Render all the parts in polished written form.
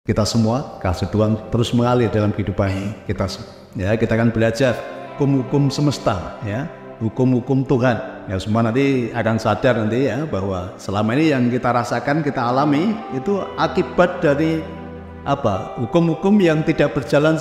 kita semua, kasih Tuhan terus mengalir dalam kehidupan kita. Ya, kita akan belajar hukum-hukum semesta, ya, hukum-hukum Tuhan. Ya, semua nanti akan sadar nanti ya bahwa selama ini yang kita rasakan, kita alami itu akibat dari apa? Hukum-hukum yang tidak berjalan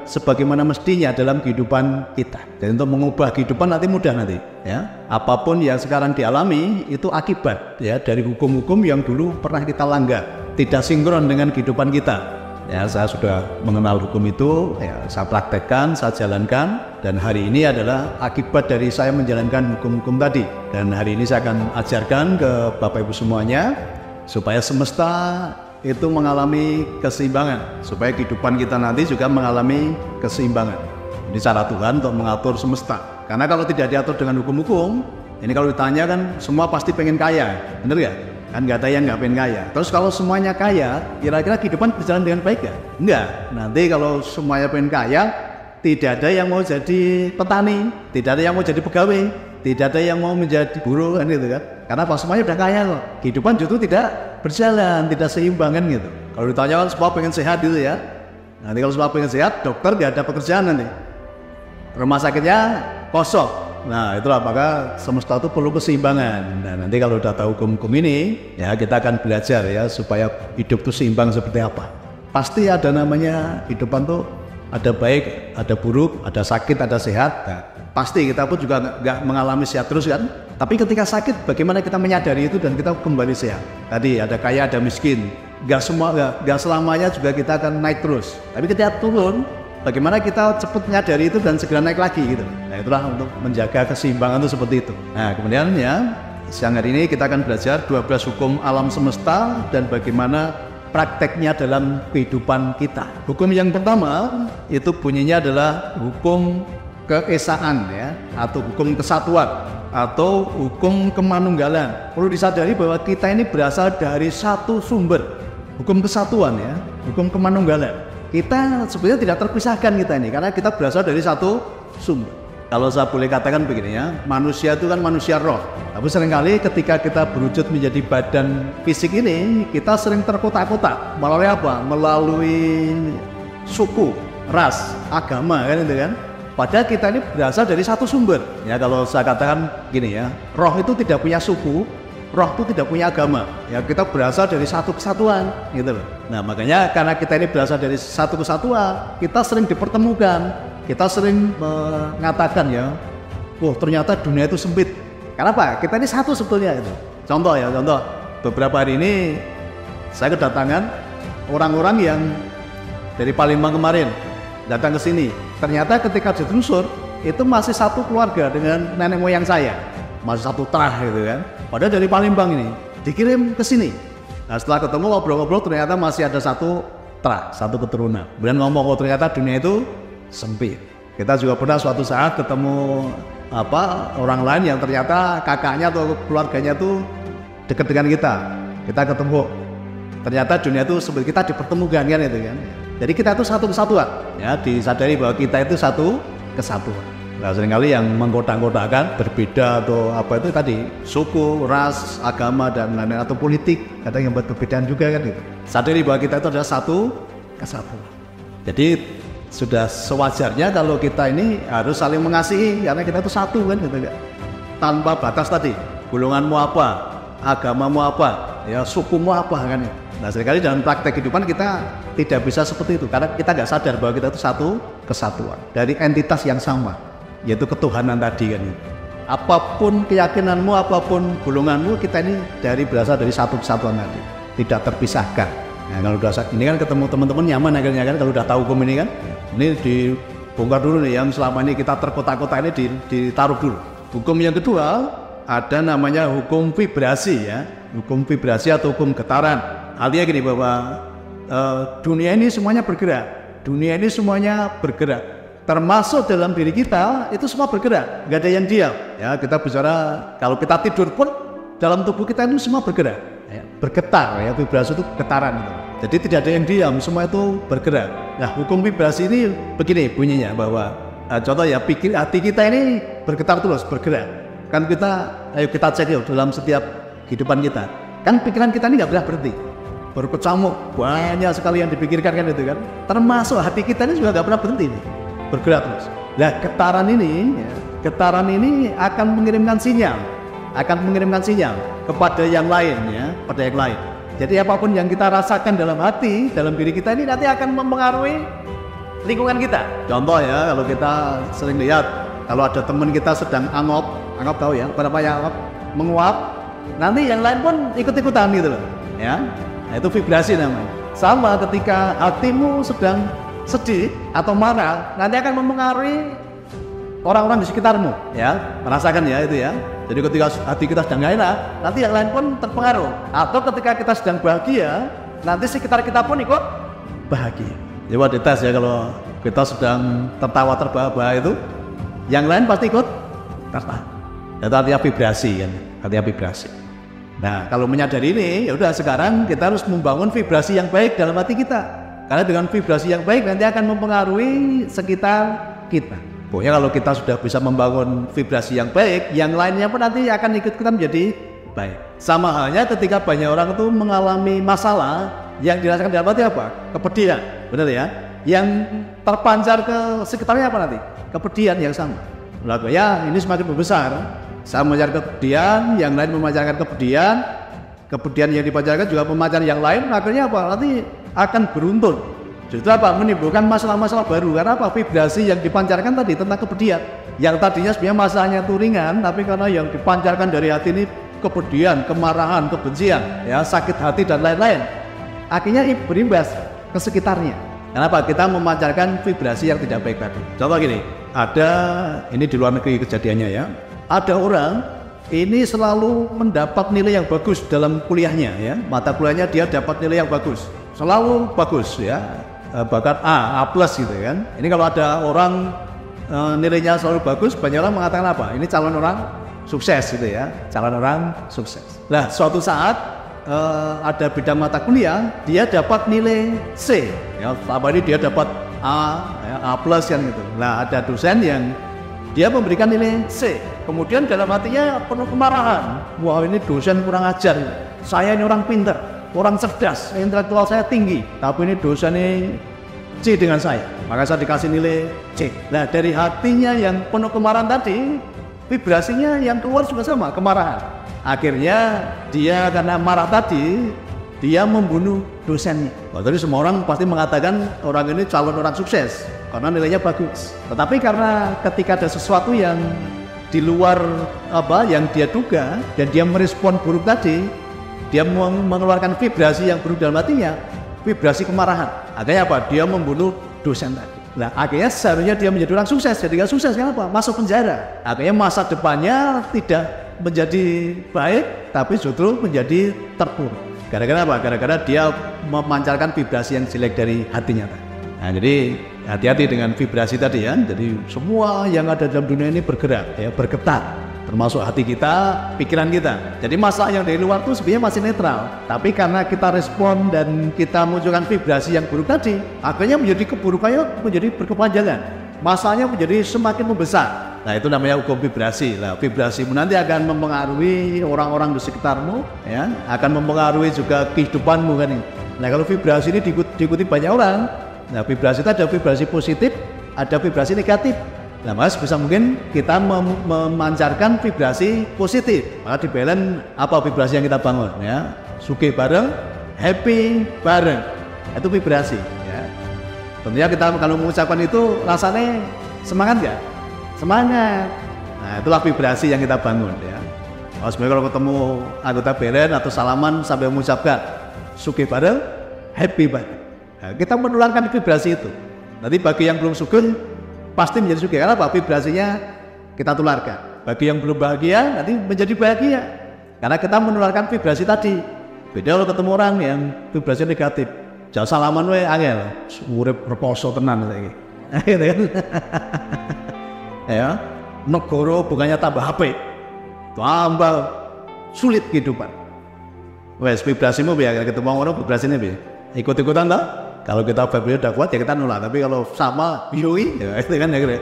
sebagaimana mestinya dalam kehidupan kita. Dan untuk mengubah kehidupan nanti mudah nanti, ya. Apapun yang sekarang dialami itu akibat ya dari hukum-hukum yang dulu pernah kita langgar, tidak sinkron dengan kehidupan kita. Ya, saya sudah mengenal hukum itu, ya, saya praktekkan, saya jalankan, dan hari ini adalah akibat dari saya menjalankan hukum-hukum tadi. Dan hari ini saya akan ajarkan ke Bapak Ibu semuanya supaya semesta itu mengalami keseimbangan, supaya kehidupan kita nanti juga mengalami keseimbangan. Ini cara Tuhan untuk mengatur semesta. Karena kalau tidak diatur dengan hukum-hukum, ini kalau ditanya kan semua pasti pengen kaya, bener ya? Kan nggak ada yang nggak pengen kaya. Terus kalau semuanya kaya, kira-kira kehidupan berjalan dengan baik nggak? Enggak. Nanti kalau semuanya pengen kaya, tidak ada yang mau jadi petani, tidak ada yang mau jadi pegawai, tidak ada yang mau menjadi buruh, kan gitu kan? Karena pas semuanya udah kaya kok. Kehidupan justru tidak berjalan, tidak seimbang kan gitu. Kalau ditanya kan semua pengen sehat gitu ya. Nanti kalau semua pengen sehat, dokter nggak ada pekerjaan nanti. Rumah sakitnya kosong. Nah, itulah maka semesta itu perlu keseimbangan. Nah, nanti kalau udah tahu hukum-hukum ini, ya kita akan belajar ya supaya hidup itu seimbang seperti apa. Pasti ada namanya kehidupan tuh ada baik, ada buruk, ada sakit, ada sehat. Nah, pasti kita pun juga nggak mengalami sehat terus kan. Tapi ketika sakit, bagaimana kita menyadari itu dan kita kembali sehat. Tadi ada kaya, ada miskin. Nggak selamanya juga kita akan naik terus. Tapi ketika turun, bagaimana kita cepat menyadari itu dan segera naik lagi gitu. Nah, itulah untuk menjaga keseimbangan itu seperti itu. Nah, kemudian ya siang hari ini kita akan belajar 12 hukum alam semesta dan bagaimana prakteknya dalam kehidupan kita. Hukum yang pertama itu bunyinya adalah hukum keesaan ya, atau hukum kesatuan, atau hukum kemanunggalan. Perlu disadari bahwa kita ini berasal dari satu sumber. Hukum kesatuan ya, hukum kemanunggalan. Kita sebenarnya tidak terpisahkan kita ini, karena kita berasal dari satu sumber. Kalau saya boleh katakan begini ya, manusia itu kan manusia roh. Tapi seringkali ketika kita berwujud menjadi badan fisik ini, kita sering terkotak-kotak. Melalui apa? Melalui suku, ras, agama kan itu kan. Padahal kita ini berasal dari satu sumber. Ya kalau saya katakan gini ya, roh itu tidak punya suku, roh itu tidak punya agama. Ya kita berasal dari satu kesatuan, gitu loh. Nah makanya karena kita ini berasal dari satu kesatuan, kita sering dipertemukan. Kita sering mengatakan ya, wah ternyata dunia itu sempit. Kenapa? Kita ini satu sebetulnya itu. Contoh ya, contoh beberapa hari ini saya kedatangan orang-orang yang dari Palembang kemarin datang ke sini. Ternyata ketika ditelusur itu masih satu keluarga dengan nenek moyang saya, masih satu terah gitu kan. Padahal dari Palembang ini dikirim ke sini. Nah setelah ketemu ngobrol-ngobrol ternyata masih ada satu terah, satu keturunan. Kemudian ngomong, oh ternyata dunia itu sempit. Kita juga pernah suatu saat ketemu orang lain yang ternyata kakaknya atau keluarganya tuh dekat dengan kita. Kita ketemu, ternyata dunia itu sempit, kita dipertemukan kan itu kan. Jadi kita itu satu kesatuan, ya disadari bahwa kita itu satu kesatuan. Nah seringkali yang mengkotak-kotakkan berbeda atau apa itu tadi suku, ras, agama dan lain-lain atau politik, kadang yang buat perbedaan juga kan itu. Sadari bahwa kita itu adalah satu kesatuan. Jadi sudah sewajarnya kalau kita ini harus saling mengasihi karena kita itu satu kan gitu kan. Tanpa batas tadi, golonganmu apa, agamamu apa, ya sukumu apa kan. Nah seringkali dalam praktek kehidupan kita tidak bisa seperti itu karena kita nggak sadar bahwa kita itu satu kesatuan dari entitas yang sama, yaitu ketuhanan tadi kan. Apapun keyakinanmu, apapun golonganmu, kita ini berasal dari satu kesatuan tadi, tidak terpisahkan. Nah kalau udah ini kan ketemu teman-teman nyaman akhirnya kan kalau udah tahu hukum ini kan, ini dibongkar dulu nih yang selama ini kita terkotak-kotak ini ditaruh dulu. Hukum yang kedua ada namanya hukum vibrasi ya, hukum vibrasi atau hukum getaran. Artinya gini bahwa dunia ini semuanya bergerak, dunia ini semuanya bergerak, termasuk dalam diri kita itu semua bergerak, nggak ada yang diam. Ya kita bicara kalau kita tidur pun dalam tubuh kita itu semua bergerak. Ya, bergetar ya, vibrasi itu getaran gitu. Jadi tidak ada yang diam, semua itu bergerak. Nah hukum vibrasi ini begini bunyinya bahwa contoh ya hati kita ini bergetar terus, bergerak. Kan kita, ayo kita cek yuk dalam setiap kehidupan kita. Kan pikiran kita ini nggak pernah berhenti. berkecamuk, banyak sekali yang dipikirkan kan itu kan. Termasuk hati kita ini juga nggak pernah berhenti nih, bergerak terus. Nah getaran ini akan mengirimkan sinyal kepada yang lain ya, pada yang lain. Jadi apapun yang kita rasakan dalam hati, dalam diri kita ini nanti akan mempengaruhi lingkungan kita. Contoh ya, kalau kita sering lihat, kalau ada teman kita sedang angop tahu ya, berapa yang angop, menguap, nanti yang lain pun ikut-ikutan gitu loh, ya. Nah, itu vibrasi namanya. Sama ketika hatimu sedang sedih atau marah, nanti akan mempengaruhi orang-orang di sekitarmu, ya, merasakan ya itu ya. Jadi ketika hati kita sedang gak enak, nanti yang lain pun terpengaruh. Atau ketika kita sedang bahagia, nanti sekitar kita pun ikut bahagia. Coba dites ya, kalau kita sedang tertawa terbahak-bahak itu, yang lain pasti ikut tertawa. Itu artinya vibrasi kan, artinya vibrasi. Nah, kalau menyadari ini, ya udah sekarang kita harus membangun vibrasi yang baik dalam hati kita. Karena dengan vibrasi yang baik nanti akan mempengaruhi sekitar kita. Pokoknya kalau kita sudah bisa membangun vibrasi yang baik, yang lainnya pun nanti akan ikut kita menjadi baik. Sama halnya ketika banyak orang itu mengalami masalah, yang dirasakan dalam hati apa? Kepedihan, benar ya? Yang terpancar ke sekitarnya apa nanti? Kepedihan yang sama. Lalu ya ini semakin membesar. Saya memancarkan kepedihan, yang lain memancarkan kepedihan yang dipancarkan juga memancarkan yang lain. Akhirnya apa? Nanti akan beruntun. Justru apa? Menimbulkan masalah-masalah baru. Karena apa? Vibrasi yang dipancarkan tadi tentang kepedihan. Yang tadinya sebenarnya masalahnya itu ringan, tapi karena yang dipancarkan dari hati ini kepedihan, kemarahan, kebencian, ya, sakit hati dan lain-lain. Akhirnya berimbas ke sekitarnya. Kenapa? Kita memancarkan vibrasi yang tidak baik tadi. Contoh gini, ini di luar negeri kejadiannya ya. Ada orang ini selalu mendapat nilai yang bagus dalam kuliahnya ya. Mata kuliahnya dia dapat nilai yang bagus. Selalu bagus ya. Bahkan A plus gitu kan. Ini kalau ada orang nilainya selalu bagus, banyak orang mengatakan apa? Ini calon orang sukses gitu ya, calon orang sukses. Nah, suatu saat ada bidang mata kuliah, dia dapat nilai C. Ya, selama ini dia dapat A, ya, A plus kan gitu. Nah, ada dosen yang dia memberikan nilai C. Kemudian dalam hatinya penuh kemarahan. Wah, ini dosen kurang ajar. Saya ini orang pintar, orang cerdas, intelektual saya tinggi, tapi ini dosen ini C dengan saya, maka saya dikasih nilai C. Nah, dari hatinya yang penuh kemarahan tadi, vibrasinya yang keluar juga sama, kemarahan. Akhirnya dia karena marah tadi, dia membunuh dosennya. Jadi semua orang pasti mengatakan orang ini calon orang sukses karena nilainya bagus. Tetapi karena ketika ada sesuatu yang di luar apa yang dia duga dan dia merespon buruk tadi, dia mengeluarkan vibrasi yang buruk dalam hatinya, vibrasi kemarahan. Akhirnya apa? Dia membunuh dosen tadi. Nah, akhirnya seharusnya dia menjadi orang sukses. Jadi nggak sukses, kenapa? Masuk penjara. Akhirnya masa depannya tidak menjadi baik, tapi justru menjadi terpuruk. Gara-gara apa? Gara-gara dia memancarkan vibrasi yang jelek dari hatinya tadi. Nah, jadi hati-hati dengan vibrasi tadi ya. Jadi semua yang ada dalam dunia ini bergerak, ya, bergetar. Termasuk hati kita, pikiran kita. Jadi masalah yang dari luar itu sebenarnya masih netral. Tapi karena kita respon dan kita munculkan vibrasi yang buruk tadi, akhirnya menjadi keburukannya menjadi berkepanjangan. Masalahnya menjadi semakin membesar. Nah, itu namanya hukum vibrasi. Nah, vibrasimu nanti akan mempengaruhi orang-orang di sekitarmu, ya, akan mempengaruhi juga kehidupanmu kan. Nah, kalau vibrasi ini diikuti banyak orang, nah vibrasi itu ada vibrasi positif, ada vibrasi negatif. Nah, mas bisa mungkin kita memancarkan vibrasi positif, maka dibelen apa vibrasi yang kita bangun ya, sugih bareng, happy bareng, itu vibrasi ya. Tentunya kita kalau mengucapkan itu rasanya semangat nggak? Semangat. Nah, itulah vibrasi yang kita bangun ya. Sebenarnya kalau ketemu anggota belen atau salaman sampai mengucapkan sugih bareng, happy bareng, nah, kita menularkan vibrasi itu. Nanti bagi yang belum sugih pasti menjadi sugih, karena apa? Vibrasinya kita tularkan. Bagi yang belum bahagia nanti menjadi bahagia, karena kita menularkan vibrasi tadi. Beda kalau ketemu orang yang vibrasi negatif, jauh salaman we angel, urip reposo tenan saiki. Gitu kan. Ya, negara bukannya tambah HP, tambah sulit kehidupan. Wes vibrasimu biar ketemu orang vibrasinya biar ikut-ikutan tak? Kalau kita vibrasi udah kuat ya kita nolak, tapi kalau sama yui ya itu kan ya kira.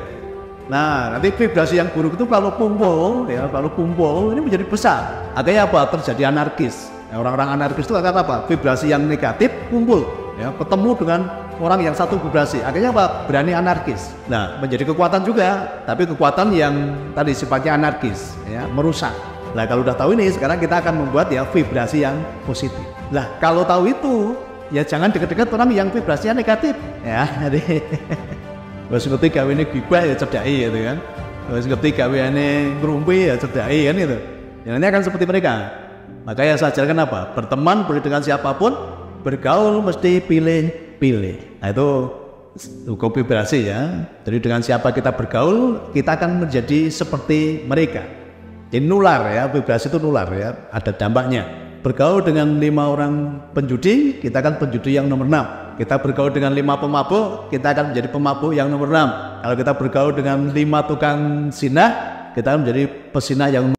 Nah, nanti vibrasi yang buruk itu kalau kumpul ya, kalau kumpul ini menjadi besar. Akhirnya apa? Terjadi anarkis. Nah, orang-orang anarkis itu akan apa? Vibrasi yang negatif kumpul, ya, ketemu dengan orang yang satu vibrasi. Akhirnya apa? Berani anarkis. Nah, menjadi kekuatan juga, tapi kekuatan yang tadi sifatnya anarkis, ya, merusak. Nah, kalau udah tahu ini, sekarang kita akan membuat ya vibrasi yang positif. Nah, kalau tahu itu, ya jangan dekat-dekat orang yang vibrasinya negatif, ya. Jadi, wes ngerti gawe ini gibah ya cerdai gitu kan. Wes ngerti gawe ini ngerumpi ya cerdai kan gitu. Ya, ini akan seperti mereka. Makanya saya ajarkan apa? Berteman boleh dengan siapapun, bergaul mesti pilih-pilih. Nah, itu hukum vibrasi ya. Jadi dengan siapa kita bergaul, kita akan menjadi seperti mereka. Jadi nular ya, vibrasi itu nular ya, ada dampaknya. Bergaul dengan 5 orang penjudi, kita akan penjudi yang nomor 6. Kita bergaul dengan 5 pemabuk, kita akan menjadi pemabuk yang nomor 6. Kalau kita bergaul dengan 5 tukang zina, kita akan menjadi pesinah yang